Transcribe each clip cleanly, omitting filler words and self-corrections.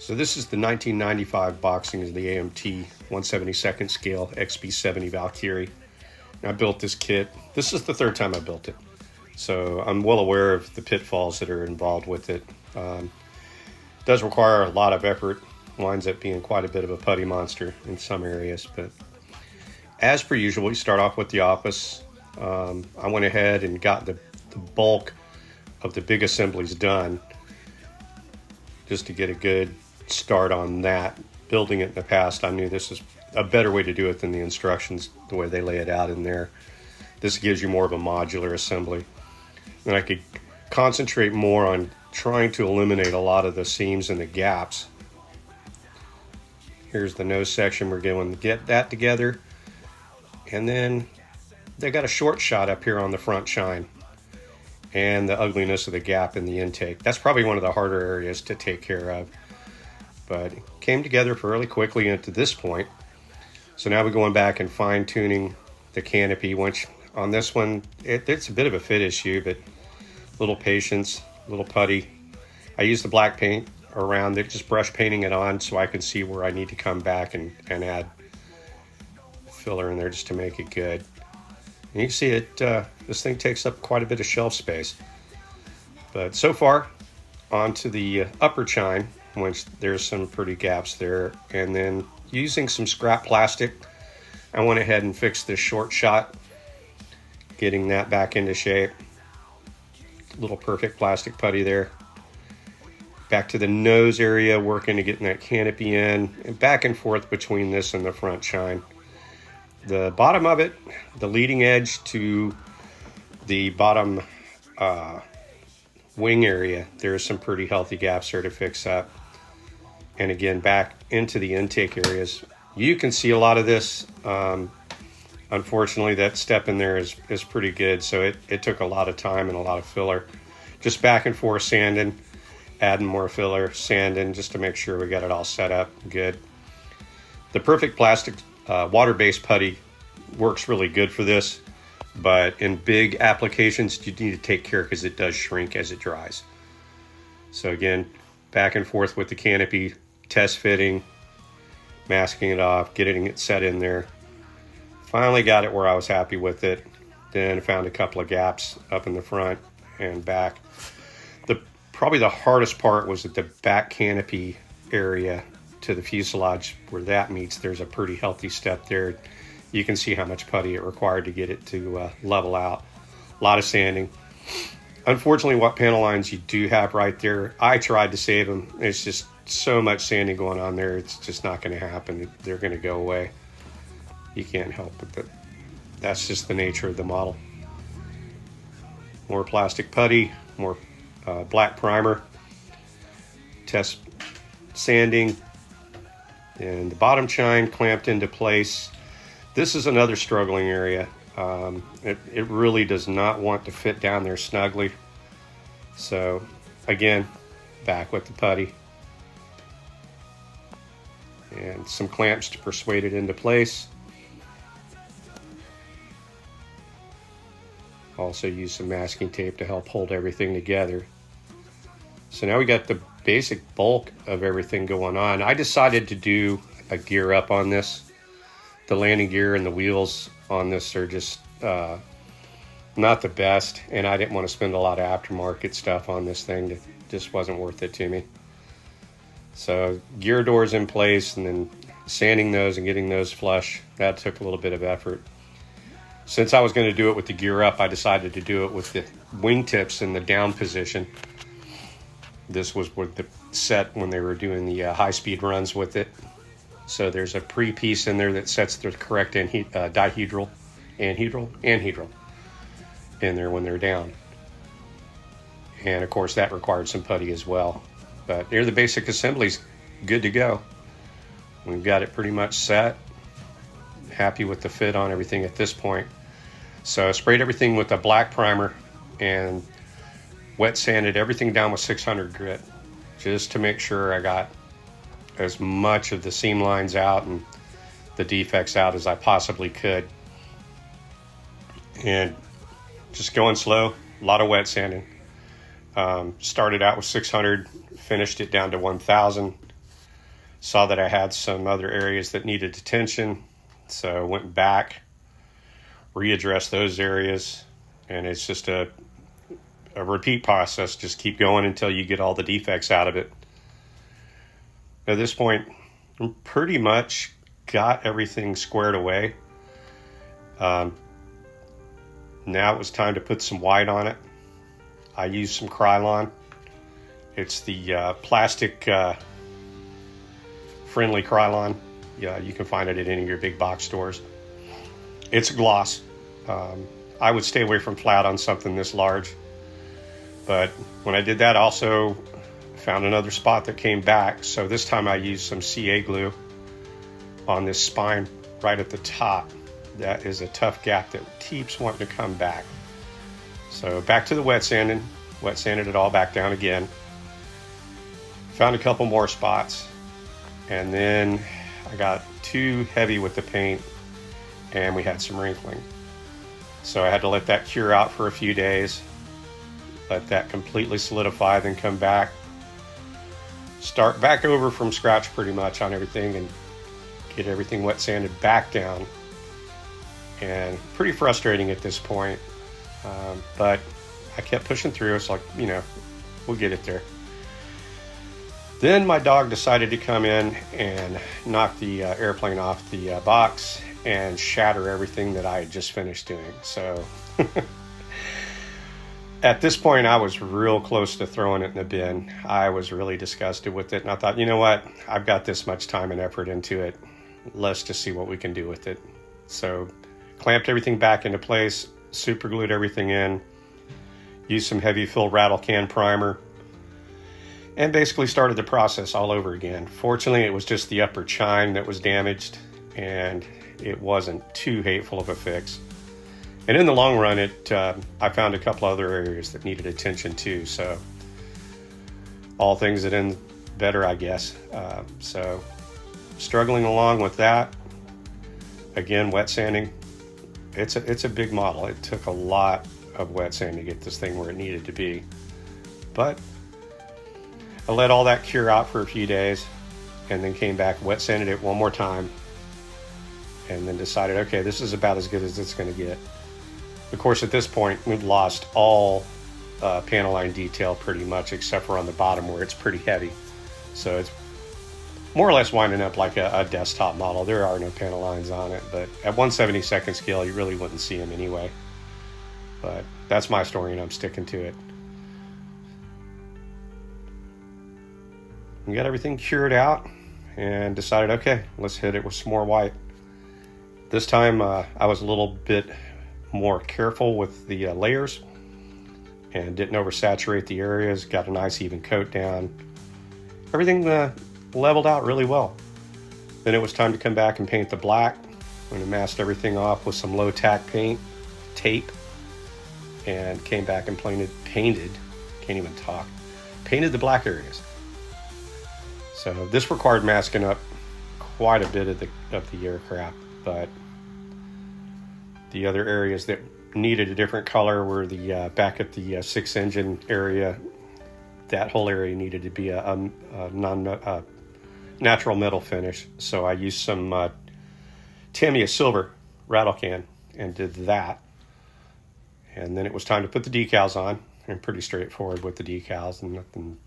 So this is the 1995 boxing of the AMT 172nd scale XB-70 Vaikyrie. And I built this kit. This is the third time I built it. So I'm well aware of the pitfalls that are involved with it. It does require a lot of effort. Winds up being quite a bit of a putty monster in some areas. But as per usual, we start off with the office. I went ahead and got the bulk of the big assemblies done just to get a good start on that. Building it in the past, I knew this is a better way to do it than the instructions, the way they lay it out in there. This gives you more of a modular assembly. And I could concentrate more on trying to eliminate a lot of the seams and the gaps. Here's the nose section. We're going to get that together. And then they got a short shot up here on the front chine and the ugliness of the gap in the intake. That's probably one of the harder areas to take care of. But it came together fairly quickly into this point. So now we're going back and fine tuning the canopy, which on this one, it's a bit of a fit issue, but little patience, little putty. I use the black paint around it, just brush painting it on so I can see where I need to come back and add filler in there just to make it good. And you can see it, this thing takes up quite a bit of shelf space. But so far, onto the upper chine, which there's some pretty gaps there. And then using some scrap plastic, I went ahead and fixed this short shot, getting that back into shape. Little perfect plastic putty there. Back to the nose area, working to getting that canopy in, and back and forth between this and the front chine. The bottom of it, the leading edge to the bottom wing area, there's some pretty healthy gaps there to fix up. And again, back into the intake areas. You can see a lot of this. Unfortunately, that step in there is pretty good. So it took a lot of time and a lot of filler. Just back and forth sanding, adding more filler, sanding, just to make sure we got it all set up good. The perfect plastic water-based putty works really good for this. But in big applications, you need to take care because it does shrink as it dries. So again, back and forth with the canopy, test fitting, masking it off, getting it set in there. Finally got it where I was happy with it. Then found a couple of gaps up in the front and back. Probably the hardest part was at the back canopy area to the fuselage where that meets. There's a pretty healthy step there. You can see how much putty it required to get it to level out. A lot of sanding. Unfortunately, what panel lines you do have right there, I tried to save them. It's just so much sanding going on there. It's just not going to happen. They're going to go away. You can't help it. That's just the nature of the model. More plastic putty, more black primer, test sanding, and the bottom chine clamped into place. This is another struggling area. It really does not want to fit down there snugly. So again, back with the putty and some clamps to persuade it into place. Also use some masking tape to help hold everything together. So now we got the basic bulk of everything going on. I decided to do a gear up on this. The landing gear and the wheels on this are just not the best, and I didn't want to spend a lot of aftermarket stuff on this thing. It just wasn't worth it to me. So gear doors in place, and then sanding those and getting those flush, that took a little bit of effort. Since I was going to do it with the gear up, I decided to do it with the wingtips in the down position. This was with the set when they were doing the high-speed runs with it. So there's a pre-piece in there that sets the correct dihedral, anhedral in there when they're down. And of course that required some putty as well. But there, the basic assembly's good to go. We've got it pretty much set. Happy with the fit on everything at this point. So I sprayed everything with a black primer and wet sanded everything down with 600 grit just to make sure I got as much of the seam lines out and the defects out as I possibly could. And just going slow, a lot of wet sanding. Started out with 600, finished it down to 1,000. Saw that I had some other areas that needed attention, so went back, readdressed those areas, and it's just a repeat process. Just keep going until you get all the defects out of it. At this point, I'm pretty much got everything squared away. Now it was time to put some white on it. I used some Krylon. It's the plastic friendly Krylon. Yeah, you can find it at any of your big box stores. It's gloss. I would stay away from flat on something this large. But when I did that, I also found another spot that came back. So this time I used some CA glue on this spine right at the top. That is a tough gap that keeps wanting to come back. So back to the wet sanded it all back down again. Found a couple more spots, and then I got too heavy with the paint and we had some wrinkling. So I had to let that cure out for a few days, let that completely solidify, then come back, start back over from scratch pretty much on everything and get everything wet sanded back down. And pretty frustrating at this point, but I kept pushing through. It's like, we'll get it there. Then my dog decided to come in and knock the airplane off the box and shatter everything that I had just finished doing. So at this point, I was real close to throwing it in the bin. I was really disgusted with it, and I thought, you know what? I've got this much time and effort into it. Let's just see what we can do with it. So clamped everything back into place, super glued everything in, used some heavy fill rattle can primer, and basically started the process all over again. Fortunately, it was just the upper chine that was damaged, and it wasn't too hateful of a fix. And in the long run, I found a couple other areas that needed attention too. So all things that end better, I guess. So struggling along with that. Again, wet sanding. It's a big model. It took a lot of wet sand to get this thing where it needed to be. But I let all that cure out for a few days and then came back, wet sanded it one more time, and then decided, okay, this is about as good as it's going to get. Of course, at this point, we've lost all panel line detail pretty much, except for on the bottom where it's pretty heavy. So it's more or less winding up like a desktop model. There are no panel lines on it, but at 1/72nd scale, you really wouldn't see them anyway. But that's my story, and I'm sticking to it. We got everything cured out and decided, okay, let's hit it with some more white. This time, I was a little bit more careful with the layers and didn't oversaturate the areas. Got a nice even coat down. Everything leveled out really well. Then it was time to come back and paint the black. I'm going to mask everything off with some low tack tape, and came back and painted the black areas. So this required masking up quite a bit of the aircraft, but the other areas that needed a different color were the back at the 6 engine area. That whole area needed to be a natural metal finish. So I used some Tamiya silver rattle can and did that. And then it was time to put the decals on. I'm pretty straightforward with the decals and nothing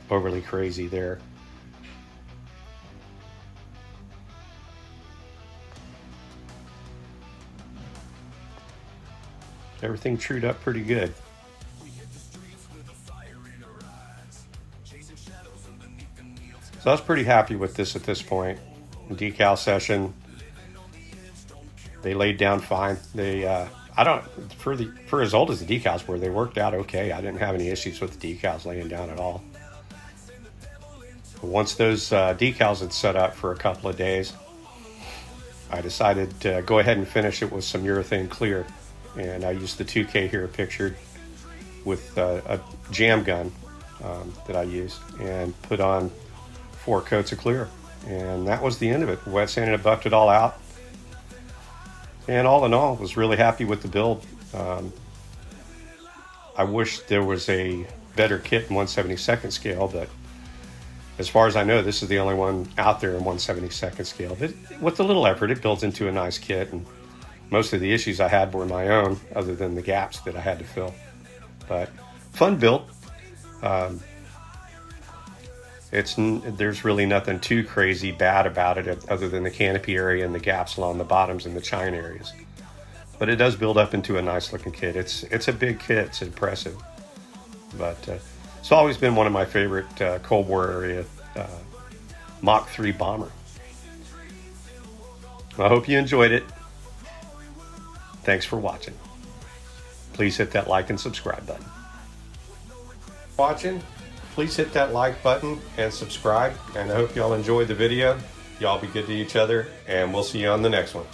overly crazy there. Everything trued up pretty good. So I was pretty happy with this at this point. The decal session, they laid down fine. They, for as old as the decals were, they worked out okay. I didn't have any issues with the decals laying down at all. Once those decals had set up for a couple of days, I decided to go ahead and finish it with some urethane clear. And I used the 2K here pictured with a jam gun that I used, and put on 4 coats of clear. And that was the end of it. Wet sanded it, buffed it all out. And all in all, was really happy with the build. I wish there was a better kit in 1/72nd scale, but As far as I know, this is the only one out there in 1/72nd scale. With a little effort, it builds into a nice kit, and most of the issues I had were my own, other than the gaps that I had to fill. But fun built. There's really nothing too crazy bad about it, other than the canopy area and the gaps along the bottoms and the chine areas. But it does build up into a nice looking kit. It's a big kit. It's impressive. But it's always been one of my favorite Cold War area Mach 3 bomber. I hope you enjoyed it. Thanks for watching. Please hit that like and subscribe button. Please hit that like button and subscribe. And I hope y'all enjoyed the video. Y'all be good to each other, and we'll see you on the next one.